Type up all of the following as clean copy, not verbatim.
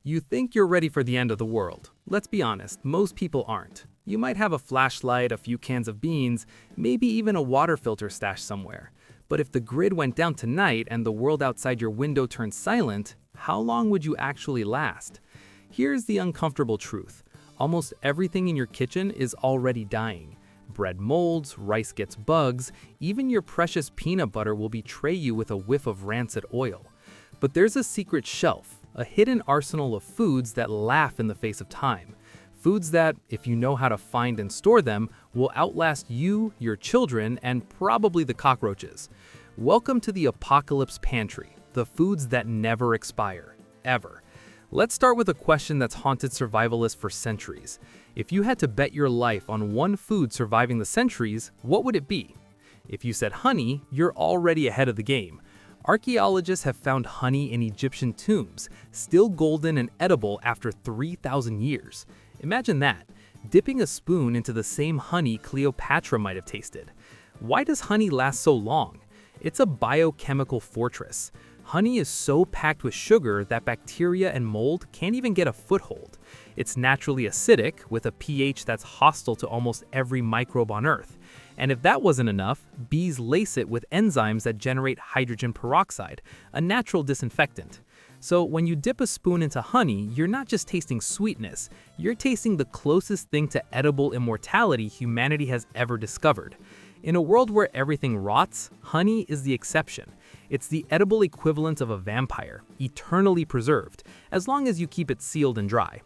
You think you're ready for the end of the world. Let's be honest, most people aren't. You might have a flashlight, a few cans of beans, maybe even a water filter stashed somewhere. But if the grid went down tonight and the world outside your window turned silent, how long would you actually last? Here's the uncomfortable truth. Almost everything in your kitchen is already dying. Bread molds, rice gets bugs, even your precious peanut butter will betray you with a whiff of rancid oil. But there's a secret shelf, a hidden arsenal of foods that laugh in the face of time. Foods that, if you know how to find and store them, will outlast you, your children, and probably the cockroaches. Welcome to the Apocalypse Pantry, the foods that never expire, ever. Let's start with a question that's haunted survivalists for centuries. If you had to bet your life on one food surviving the centuries, what would it be? If you said honey, you're already ahead of the game. Archaeologists have found honey in Egyptian tombs, still golden and edible after 3,000 years. Imagine that, dipping a spoon into the same honey Cleopatra might have tasted. Why does honey last so long? It's a biochemical fortress. Honey is so packed with sugar that bacteria and mold can't even get a foothold. It's naturally acidic, with a pH that's hostile to almost every microbe on Earth. And if that wasn't enough, bees lace it with enzymes that generate hydrogen peroxide, a natural disinfectant. So when you dip a spoon into honey, you're not just tasting sweetness, you're tasting the closest thing to edible immortality humanity has ever discovered. In a world where everything rots, honey is the exception. It's the edible equivalent of a vampire, eternally preserved, as long as you keep it sealed and dry.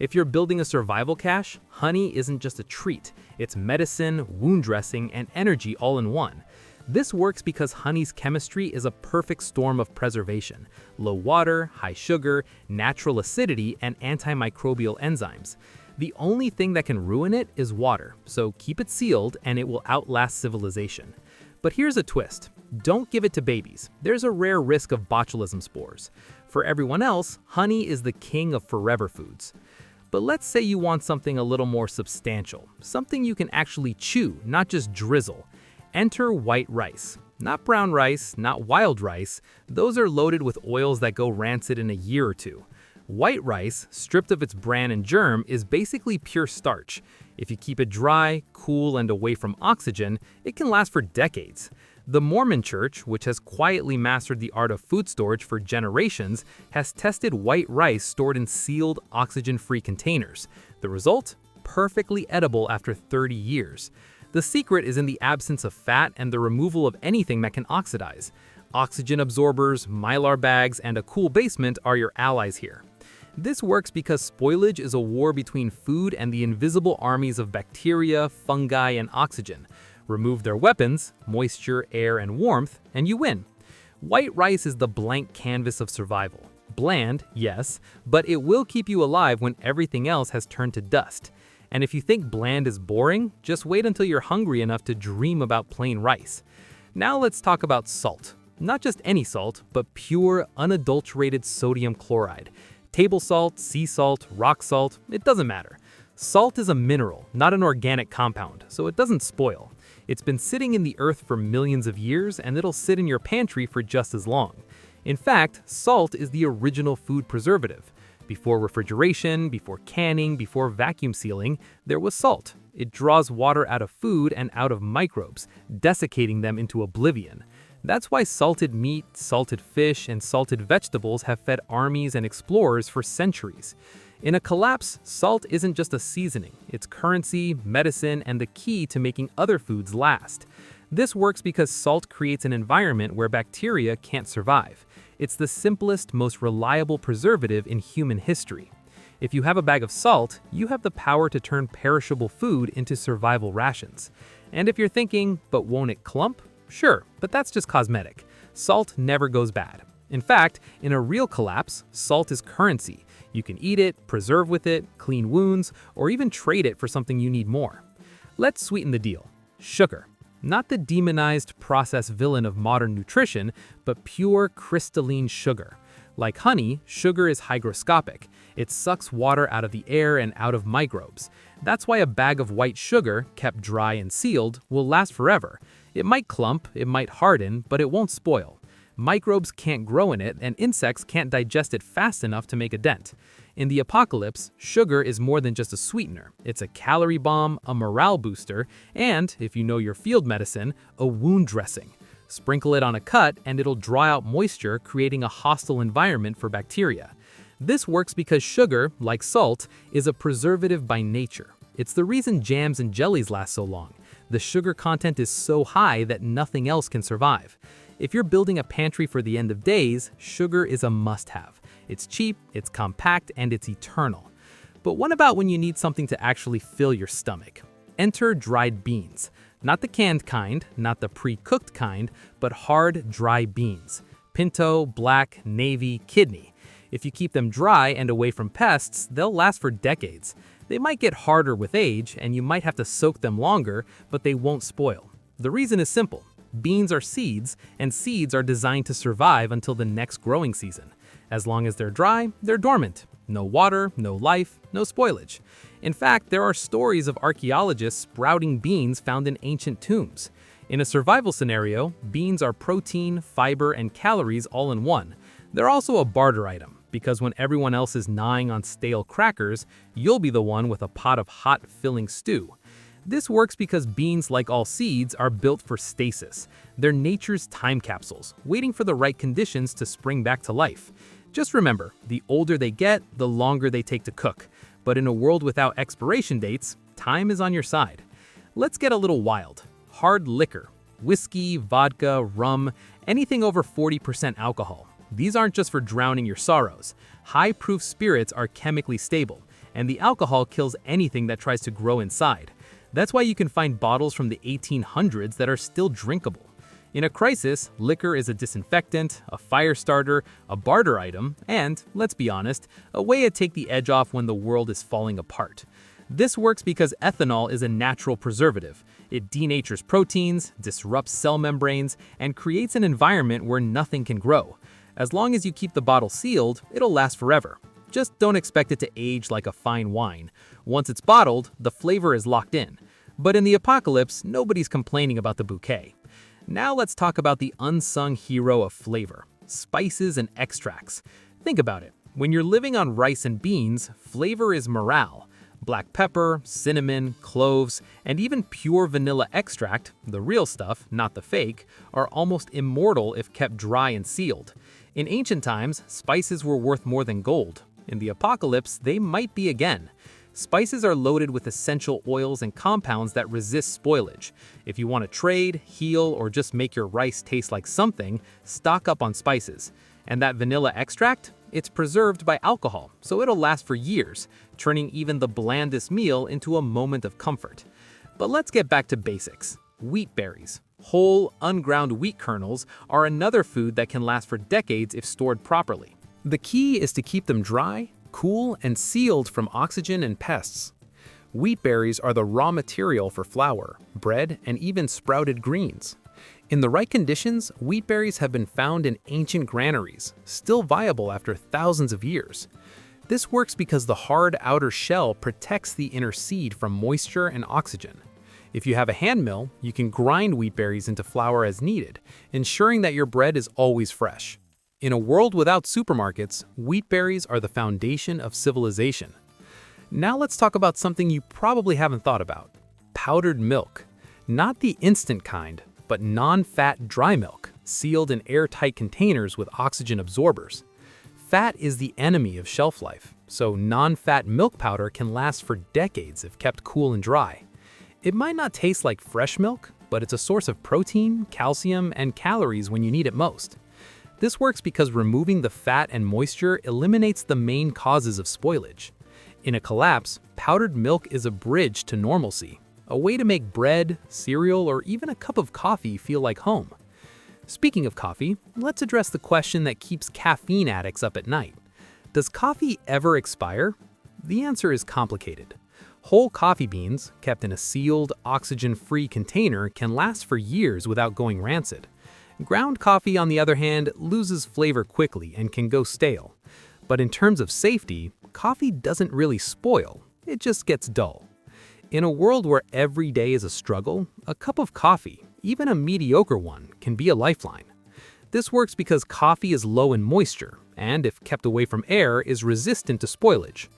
If you're building a survival cache, honey isn't just a treat, it's medicine, wound dressing, and energy all in one. This works because honey's chemistry is a perfect storm of preservation: low water, high sugar, natural acidity, and antimicrobial enzymes. The only thing that can ruin it is water, so keep it sealed and it will outlast civilization. But here's a twist. Don't give it to babies. There's a rare risk of botulism spores. For everyone else, honey is the king of forever foods. But let's say you want something a little more substantial, something you can actually chew, not just drizzle. Enter white rice. Not brown rice, not wild rice. Those are loaded with oils that go rancid in a year or two. White rice, stripped of its bran and germ, is basically pure starch. If you keep it dry, cool, and away from oxygen, it can last for decades. The Mormon Church, which has quietly mastered the art of food storage for generations, has tested white rice stored in sealed, oxygen-free containers. The result? Perfectly edible after 30 years. The secret is in the absence of fat and the removal of anything that can oxidize. Oxygen absorbers, mylar bags, and a cool basement are your allies here. This works because spoilage is a war between food and the invisible armies of bacteria, fungi, and oxygen. Remove their weapons, moisture, air, and warmth, and you win. White rice is the blank canvas of survival. Bland, yes, but it will keep you alive when everything else has turned to dust. And if you think bland is boring, just wait until you're hungry enough to dream about plain rice. Now let's talk about salt. Not just any salt, but pure, unadulterated sodium chloride. Table salt, sea salt, rock salt, it doesn't matter. Salt is a mineral, not an organic compound, so it doesn't spoil. It's been sitting in the earth for millions of years, and it'll sit in your pantry for just as long. In fact, salt is the original food preservative. Before refrigeration, before canning, before vacuum sealing, there was salt. It draws water out of food and out of microbes, desiccating them into oblivion. That's why salted meat, salted fish, and salted vegetables have fed armies and explorers for centuries. In a collapse, salt isn't just a seasoning, it's currency, medicine, and the key to making other foods last. This works because salt creates an environment where bacteria can't survive. It's the simplest, most reliable preservative in human history. If you have a bag of salt, you have the power to turn perishable food into survival rations. And if you're thinking, but won't it clump? Sure, but that's just cosmetic. Salt never goes bad. In fact, in a real collapse, salt is currency. You can eat it, preserve with it, clean wounds, or even trade it for something you need more. Let's sweeten the deal. Sugar. Not the demonized processed villain of modern nutrition, but pure crystalline sugar. Like honey, sugar is hygroscopic. It sucks water out of the air and out of microbes. That's why a bag of white sugar, kept dry and sealed, will last forever. It might clump, it might harden, but it won't spoil. Microbes can't grow in it, and insects can't digest it fast enough to make a dent. In the apocalypse, sugar is more than just a sweetener. It's a calorie bomb, a morale booster, and, if you know your field medicine, a wound dressing. Sprinkle it on a cut and it'll draw out moisture, creating a hostile environment for bacteria. This works because sugar, like salt, is a preservative by nature. It's the reason jams and jellies last so long. The sugar content is so high that nothing else can survive. If you're building a pantry for the end of days, sugar is a must-have. It's cheap, it's compact, and it's eternal. But what about when you need something to actually fill your stomach? Enter dried beans. Not the canned kind, not the pre-cooked kind, but hard, dry beans. Pinto, black, navy, kidney. If you keep them dry and away from pests, they'll last for decades. They might get harder with age, and you might have to soak them longer, but they won't spoil. The reason is simple. Beans are seeds, and seeds are designed to survive until the next growing season. As long as they're dry, they're dormant. No water, no life, no spoilage. In fact, there are stories of archaeologists sprouting beans found in ancient tombs. In a survival scenario, beans are protein, fiber, and calories all in one. They're also a barter item, because when everyone else is gnawing on stale crackers, you'll be the one with a pot of hot, filling stew. This works because beans, like all seeds, are built for stasis. They're nature's time capsules, waiting for the right conditions to spring back to life. Just remember, the older they get, the longer they take to cook. But in a world without expiration dates, time is on your side. Let's get a little wild. Hard liquor. Whiskey, vodka, rum, anything over 40% alcohol. These aren't just for drowning your sorrows. High-proof spirits are chemically stable, and the alcohol kills anything that tries to grow inside. That's why you can find bottles from the 1800s that are still drinkable. In a crisis, liquor is a disinfectant, a fire starter, a barter item, and, let's be honest, a way to take the edge off when the world is falling apart. This works because ethanol is a natural preservative. It denatures proteins, disrupts cell membranes, and creates an environment where nothing can grow. As long as you keep the bottle sealed, it'll last forever. Just don't expect it to age like a fine wine. Once it's bottled, the flavor is locked in. But in the apocalypse, nobody's complaining about the bouquet. Now let's talk about the unsung hero of flavor, spices and extracts. Think about it. When you're living on rice and beans, flavor is morale. Black pepper, cinnamon, cloves, and even pure vanilla extract, the real stuff, not the fake, are almost immortal if kept dry and sealed. In ancient times, spices were worth more than gold. In the apocalypse, they might be again. Spices are loaded with essential oils and compounds that resist spoilage. If you want to trade, heal, or just make your rice taste like something, stock up on spices. And that vanilla extract? It's preserved by alcohol, so it'll last for years, turning even the blandest meal into a moment of comfort. But let's get back to basics. Wheat berries. Whole, unground wheat kernels are another food that can last for decades if stored properly. The key is to keep them dry, cool, and sealed from oxygen and pests. Wheat berries are the raw material for flour, bread, and even sprouted greens. In the right conditions, wheat berries have been found in ancient granaries, still viable after thousands of years. This works because the hard outer shell protects the inner seed from moisture and oxygen. If you have a hand mill, you can grind wheat berries into flour as needed, ensuring that your bread is always fresh. In a world without supermarkets, wheat berries are the foundation of civilization. Now let's talk about something you probably haven't thought about. Powdered milk. Not the instant kind, but non-fat dry milk, sealed in airtight containers with oxygen absorbers. Fat is the enemy of shelf life, so non-fat milk powder can last for decades if kept cool and dry. It might not taste like fresh milk, but it's a source of protein, calcium, and calories when you need it most. This works because removing the fat and moisture eliminates the main causes of spoilage. In a collapse, powdered milk is a bridge to normalcy, a way to make bread, cereal, or even a cup of coffee feel like home. Speaking of coffee, let's address the question that keeps caffeine addicts up at night. Does coffee ever expire? The answer is complicated. Whole coffee beans, kept in a sealed, oxygen-free container, can last for years without going rancid. Ground coffee, on the other hand, loses flavor quickly and can go stale. But in terms of safety, coffee doesn't really spoil, it just gets dull. In a world where every day is a struggle, a cup of coffee, even a mediocre one, can be a lifeline. This works because coffee is low in moisture, and if kept away from air, is resistant to spoilage.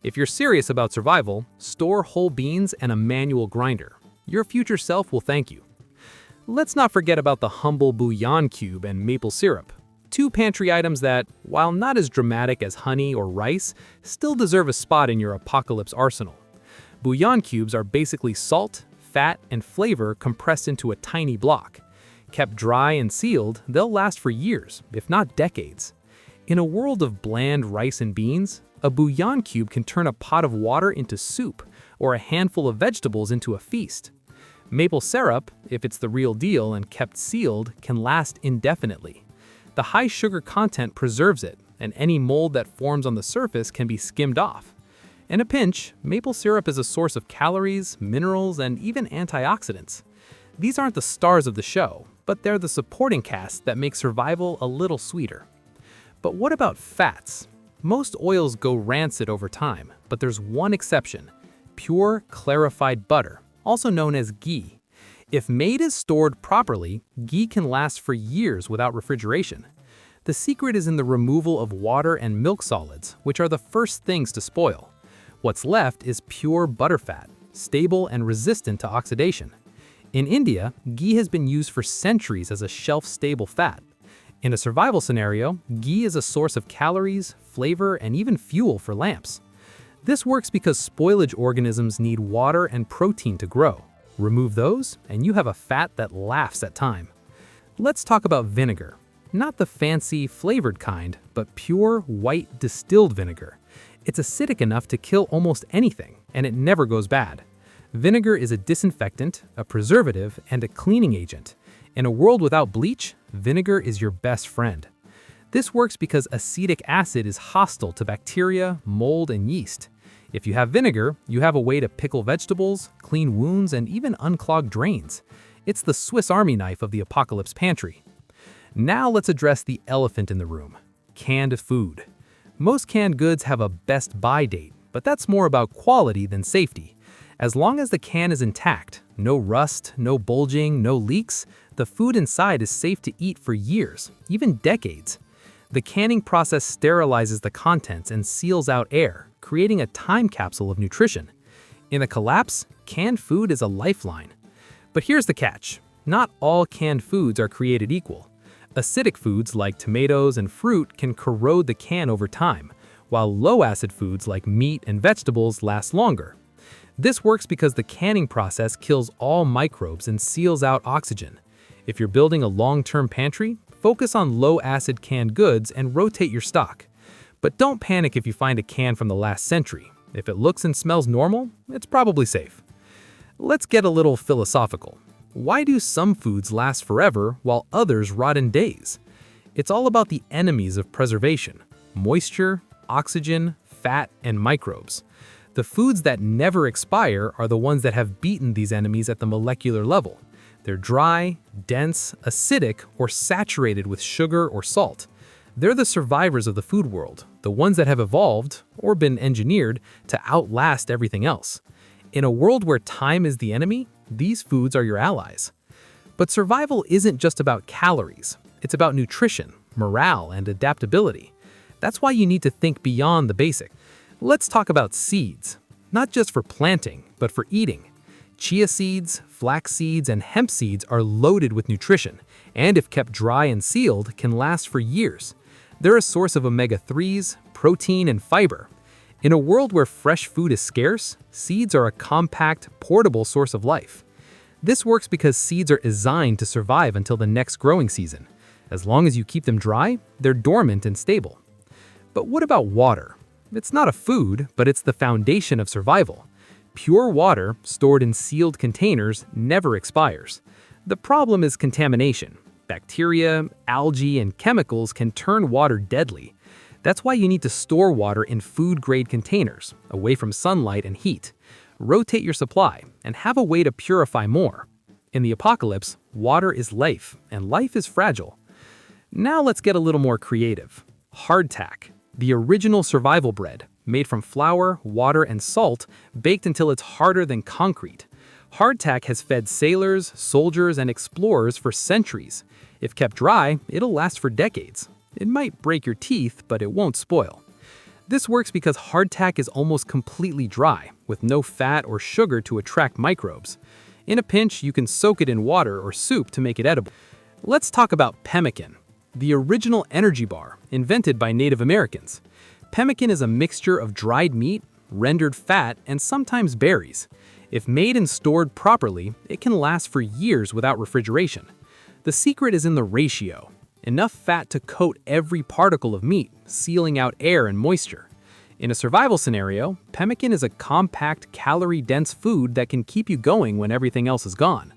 If you're serious about survival, store whole beans and a manual grinder. Your future self will thank you. Let's not forget about the humble bouillon cube and maple syrup. Two pantry items that, while not as dramatic as honey or rice, still deserve a spot in your apocalypse arsenal. Bouillon cubes are basically salt, fat, and flavor compressed into a tiny block. Kept dry and sealed, they'll last for years, if not decades. In a world of bland rice and beans, a bouillon cube can turn a pot of water into soup, or a handful of vegetables into a feast. Maple syrup, if it's the real deal and kept sealed, can last indefinitely. The high sugar content preserves it, and any mold that forms on the surface can be skimmed off. In a pinch, maple syrup is a source of calories, minerals, and even antioxidants. These aren't the stars of the show, but they're the supporting cast that make survival a little sweeter. But what about fats? Most oils go rancid over time, but there's one exception: pure, clarified butter, also known as ghee. If made as stored properly, ghee can last for years without refrigeration. The secret is in the removal of water and milk solids, which are the first things to spoil. What's left is pure butterfat, stable and resistant to oxidation. In India, ghee has been used for centuries as a shelf-stable fat. In a survival scenario, ghee is a source of calories, flavor, and even fuel for lamps. This works because spoilage organisms need water and protein to grow. Remove those, and you have a fat that laughs at time. Let's talk about vinegar. Not the fancy, flavored kind, but pure, white, distilled vinegar. It's acidic enough to kill almost anything, and it never goes bad. Vinegar is a disinfectant, a preservative, and a cleaning agent. In a world without bleach, vinegar is your best friend. This works because acetic acid is hostile to bacteria, mold, and yeast. If you have vinegar, you have a way to pickle vegetables, clean wounds, and even unclog drains. It's the Swiss Army knife of the apocalypse pantry. Now let's address the elephant in the room: canned food. Most canned goods have a best buy date, but that's more about quality than safety. As long as the can is intact, no rust, no bulging, no leaks, the food inside is safe to eat for years, even decades. The canning process sterilizes the contents and seals out air, creating a time capsule of nutrition. In a collapse, canned food is a lifeline. But here's the catch: not all canned foods are created equal. Acidic foods like tomatoes and fruit can corrode the can over time, while low-acid foods like meat and vegetables last longer. This works because the canning process kills all microbes and seals out oxygen. If you're building a long-term pantry, focus on low-acid canned goods and rotate your stock. But don't panic if you find a can from the last century. If it looks and smells normal, it's probably safe. Let's get a little philosophical. Why do some foods last forever while others rot in days? It's all about the enemies of preservation: moisture, oxygen, fat, and microbes. The foods that never expire are the ones that have beaten these enemies at the molecular level. They're dry, dense, acidic, or saturated with sugar or salt. They're the survivors of the food world, the ones that have evolved, or been engineered, to outlast everything else. In a world where time is the enemy, these foods are your allies. But survival isn't just about calories. It's about nutrition, morale, and adaptability. That's why you need to think beyond the basic. Let's talk about seeds, not just for planting, but for eating. Chia seeds, flax seeds, and hemp seeds are loaded with nutrition, and if kept dry and sealed, can last for years. They're a source of omega-3s, protein, and fiber. In a world where fresh food is scarce, seeds are a compact, portable source of life. This works because seeds are designed to survive until the next growing season. As long as you keep them dry, they're dormant and stable. But what about water? It's not a food, but it's the foundation of survival. Pure water, stored in sealed containers, never expires. The problem is contamination. Bacteria, algae, and chemicals can turn water deadly. That's why you need to store water in food-grade containers, away from sunlight and heat. Rotate your supply, and have a way to purify more. In the apocalypse, water is life, and life is fragile. Now let's get a little more creative. Hardtack, the original survival bread, made from flour, water, and salt, baked until it's harder than concrete. Hardtack has fed sailors, soldiers, and explorers for centuries. If kept dry, it'll last for decades. It might break your teeth, but it won't spoil. This works because hardtack is almost completely dry, with no fat or sugar to attract microbes. In a pinch, you can soak it in water or soup to make it edible. Let's talk about pemmican, the original energy bar invented by Native Americans. Pemmican is a mixture of dried meat, rendered fat, and sometimes berries. If made and stored properly, it can last for years without refrigeration. The secret is in the ratio. Enough fat to coat every particle of meat, sealing out air and moisture. In a survival scenario, pemmican is a compact, calorie-dense food that can keep you going when everything else is gone.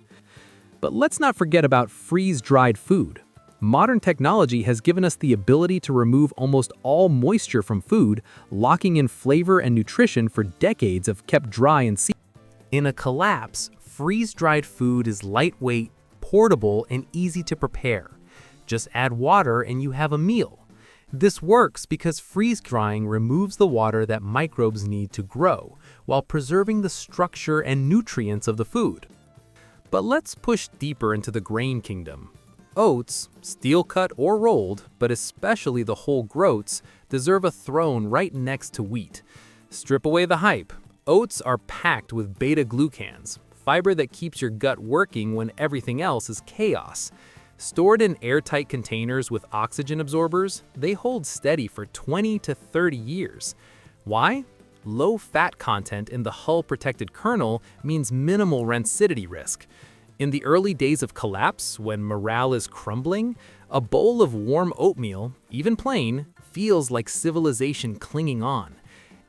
But let's not forget about freeze-dried food. Modern technology has given us the ability to remove almost all moisture from food, locking in flavor and nutrition for decades if kept dry and sealed. In a collapse, freeze-dried food is lightweight, portable, and easy to prepare. Just add water and you have a meal. This works because freeze-drying removes the water that microbes need to grow, while preserving the structure and nutrients of the food. But let's push deeper into the grain kingdom. Oats, steel-cut or rolled, but especially the whole groats, deserve a throne right next to wheat. Strip away the hype. Oats are packed with beta-glucans, fiber that keeps your gut working when everything else is chaos. Stored in airtight containers with oxygen absorbers, they hold steady for 20 to 30 years. Why? Low fat content in the hull-protected kernel means minimal rancidity risk. In the early days of collapse, when morale is crumbling, a bowl of warm oatmeal, even plain, feels like civilization clinging on.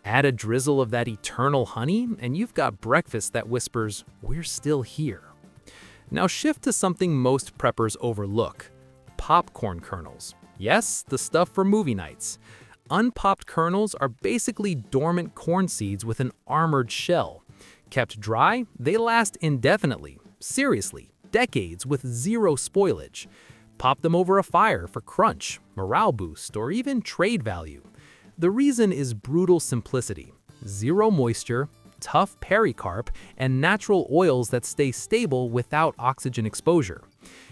Add a drizzle of that eternal honey, and you've got breakfast that whispers, "We're still here." Now shift to something most preppers overlook: popcorn kernels. Yes, the stuff for movie nights. Unpopped kernels are basically dormant corn seeds with an armored shell. Kept dry, they last indefinitely. Seriously, decades with zero spoilage. Pop them over a fire for crunch, morale boost, or even trade value. The reason is brutal simplicity: zero moisture, tough pericarp, and natural oils that stay stable without oxygen exposure.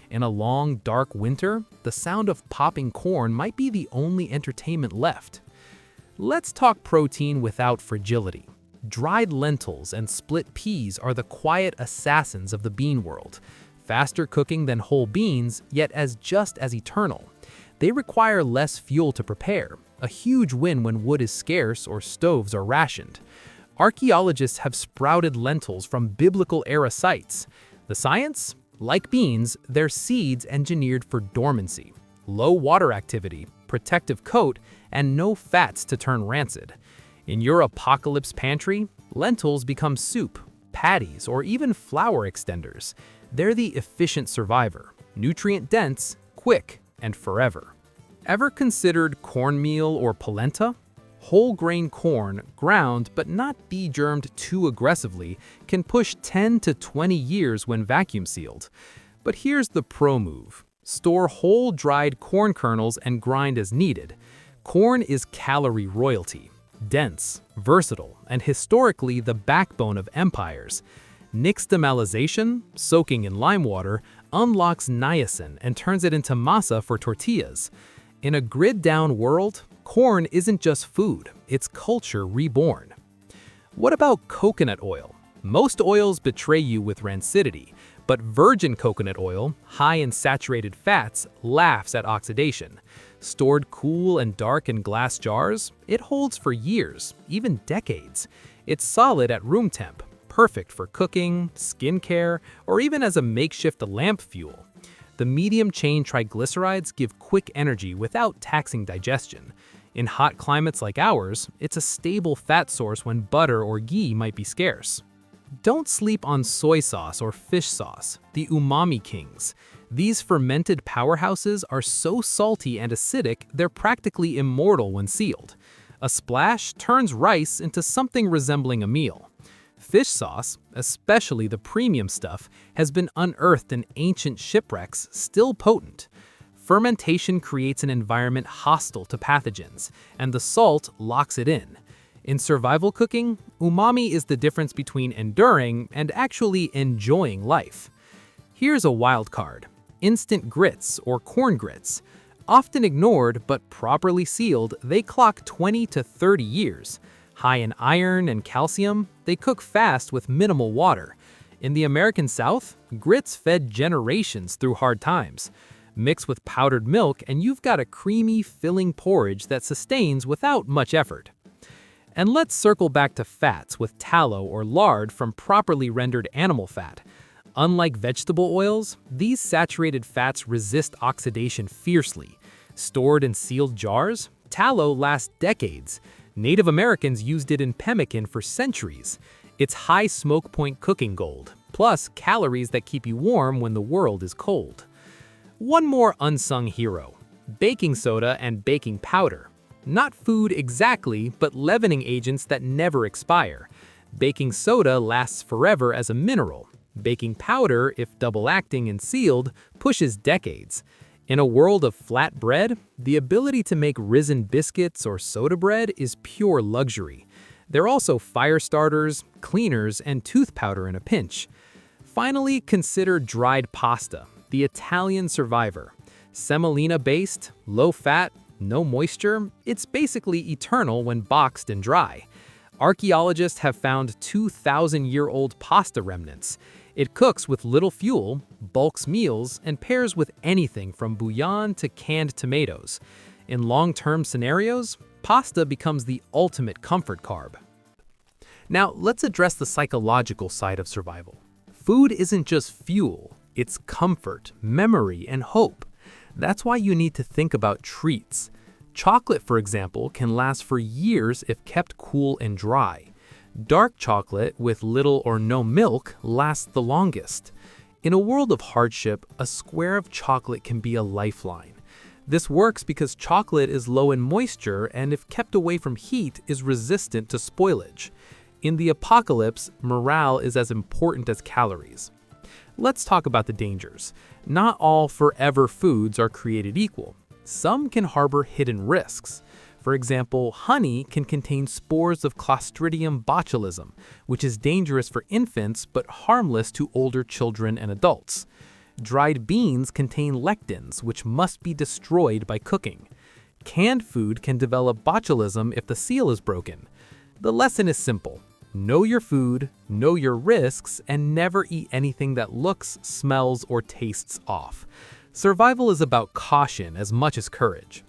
In a long, dark winter, the sound of popping corn might be the only entertainment left. Let's talk protein without fragility. Dried lentils and split peas are the quiet assassins of the bean world. Faster cooking than whole beans, yet just as eternal. They require less fuel to prepare, a huge win when wood is scarce or stoves are rationed. Archaeologists have sprouted lentils from biblical-era sites. The science? Like beans, they're seeds engineered for dormancy, low water activity, protective coat, and no fats to turn rancid. In your apocalypse pantry, lentils become soup, patties, or even flour extenders. They're the efficient survivor, nutrient-dense, quick, and forever. Ever considered cornmeal or polenta? Whole grain corn, ground but not de-germed too aggressively, can push 10 to 20 years when vacuum sealed. But here's the pro move: store whole dried corn kernels and grind as needed. Corn is calorie royalty, dense, versatile, and historically the backbone of empires. Nixtamalization, soaking in lime water, unlocks niacin and turns it into masa for tortillas. In a grid-down world, corn isn't just food, it's culture reborn. What about coconut oil? Most oils betray you with rancidity, but virgin coconut oil, high in saturated fats, laughs at oxidation. Stored cool and dark in glass jars, it holds for years, even decades. It's solid at room temp, perfect for cooking, skincare, or even as a makeshift lamp fuel. The medium-chain triglycerides give quick energy without taxing digestion. In hot climates like ours, it's a stable fat source when butter or ghee might be scarce. Don't sleep on soy sauce or fish sauce, the umami kings. These fermented powerhouses are so salty and acidic, they're practically immortal when sealed. A splash turns rice into something resembling a meal. Fish sauce, especially the premium stuff, has been unearthed in ancient shipwrecks, still potent. Fermentation creates an environment hostile to pathogens, and the salt locks it in. In survival cooking, umami is the difference between enduring and actually enjoying life. Here's a wild card: instant grits or corn grits. Often ignored but properly sealed, they clock 20 to 30 years. High in iron and calcium, they cook fast with minimal water. In the American South, grits fed generations through hard times. Mix with powdered milk and you've got a creamy, filling porridge that sustains without much effort. And let's circle back to fats with tallow or lard from properly rendered animal fat. Unlike vegetable oils, these saturated fats resist oxidation fiercely. Stored in sealed jars, tallow lasts decades. Native Americans used it in pemmican for centuries. It's high smoke point cooking gold, plus calories that keep you warm when the world is cold. One more unsung hero: baking soda and baking powder. Not food exactly, but leavening agents that never expire. Baking soda lasts forever as a mineral. Baking powder, if double-acting and sealed, pushes decades. In a world of flat bread, the ability to make risen biscuits or soda bread is pure luxury. They're also fire starters, cleaners, and tooth powder in a pinch. Finally, consider dried pasta, the Italian survivor. Semolina-based, low-fat, no moisture, it's basically eternal when boxed and dry. Archaeologists have found 2,000-year-old pasta remnants. It cooks with little fuel, bulks meals, and pairs with anything from bouillon to canned tomatoes. In long-term scenarios, pasta becomes the ultimate comfort carb. Now, let's address the psychological side of survival. Food isn't just fuel, it's comfort, memory, and hope. That's why you need to think about treats. Chocolate, for example, can last for years if kept cool and dry. Dark chocolate with little or no milk lasts the longest. In a world of hardship, a square of chocolate can be a lifeline. This works because chocolate is low in moisture and, if kept away from heat, is resistant to spoilage. In the apocalypse, morale is as important as calories. Let's talk about the dangers. Not all forever foods are created equal. Some can harbor hidden risks. For example, honey can contain spores of Clostridium botulism, which is dangerous for infants but harmless to older children and adults. Dried beans contain lectins, which must be destroyed by cooking. Canned food can develop botulism if the seal is broken. The lesson is simple: know your food, know your risks, and never eat anything that looks, smells, or tastes off. Survival is about caution as much as courage.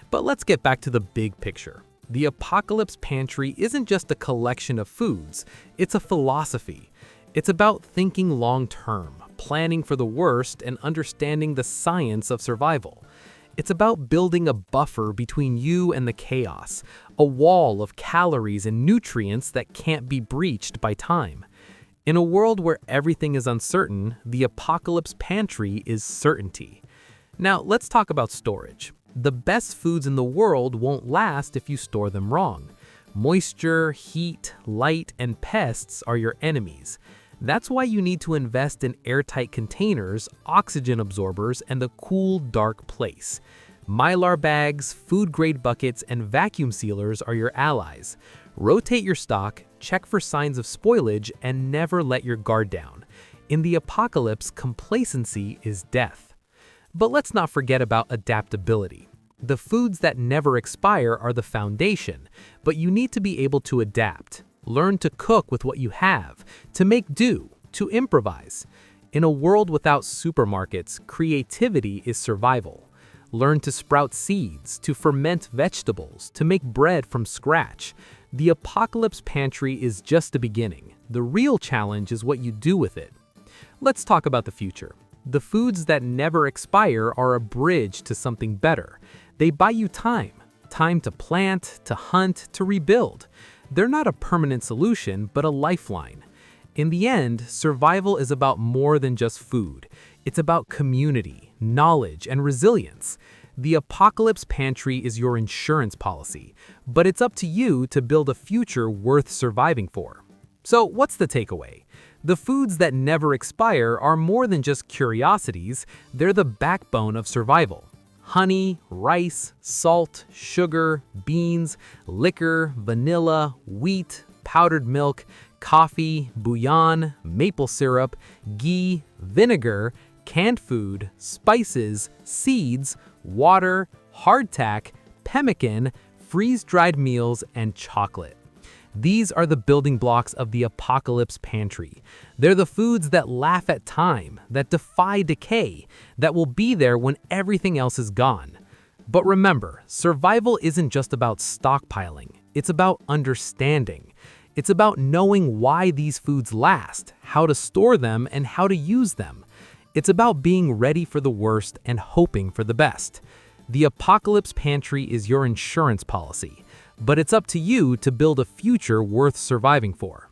But let's get back to the big picture. The Apocalypse Pantry isn't just a collection of foods, it's a philosophy. It's about thinking long-term, planning for the worst, and understanding the science of survival. It's about building a buffer between you and the chaos, a wall of calories and nutrients that can't be breached by time. In a world where everything is uncertain, the Apocalypse Pantry is certainty. Now, let's talk about storage. The best foods in the world won't last if you store them wrong. Moisture, heat, light, and pests are your enemies. That's why you need to invest in airtight containers, oxygen absorbers, and a cool, dark place. Mylar bags, food-grade buckets, and vacuum sealers are your allies. Rotate your stock, check for signs of spoilage, and never let your guard down. In the apocalypse, complacency is death. But let's not forget about adaptability. The foods that never expire are the foundation, but you need to be able to adapt. Learn to cook with what you have, to make do, to improvise. In a world without supermarkets, creativity is survival. Learn to sprout seeds, to ferment vegetables, to make bread from scratch. The Apocalypse Pantry is just the beginning. The real challenge is what you do with it. Let's talk about the future. The foods that never expire are a bridge to something better. They buy you time to plant, to hunt, to rebuild. They're not a permanent solution, but a lifeline. In the end, survival is about more than just food. It's about community, knowledge, and resilience. The Apocalypse Pantry is your insurance policy, but it's up to you to build a future worth surviving for. So what's the takeaway? The foods that never expire are more than just curiosities, they're the backbone of survival. Honey, rice, salt, sugar, beans, liquor, vanilla, wheat, powdered milk, coffee, bouillon, maple syrup, ghee, vinegar, canned food, spices, seeds, water, hardtack, pemmican, freeze-dried meals, and chocolate. These are the building blocks of the apocalypse pantry. They're the foods that laugh at time, that defy decay, that will be there when everything else is gone. But remember, survival isn't just about stockpiling. It's about understanding. It's about knowing why these foods last, how to store them, and how to use them. It's about being ready for the worst and hoping for the best. The apocalypse pantry is your insurance policy, but it's up to you to build a future worth surviving for.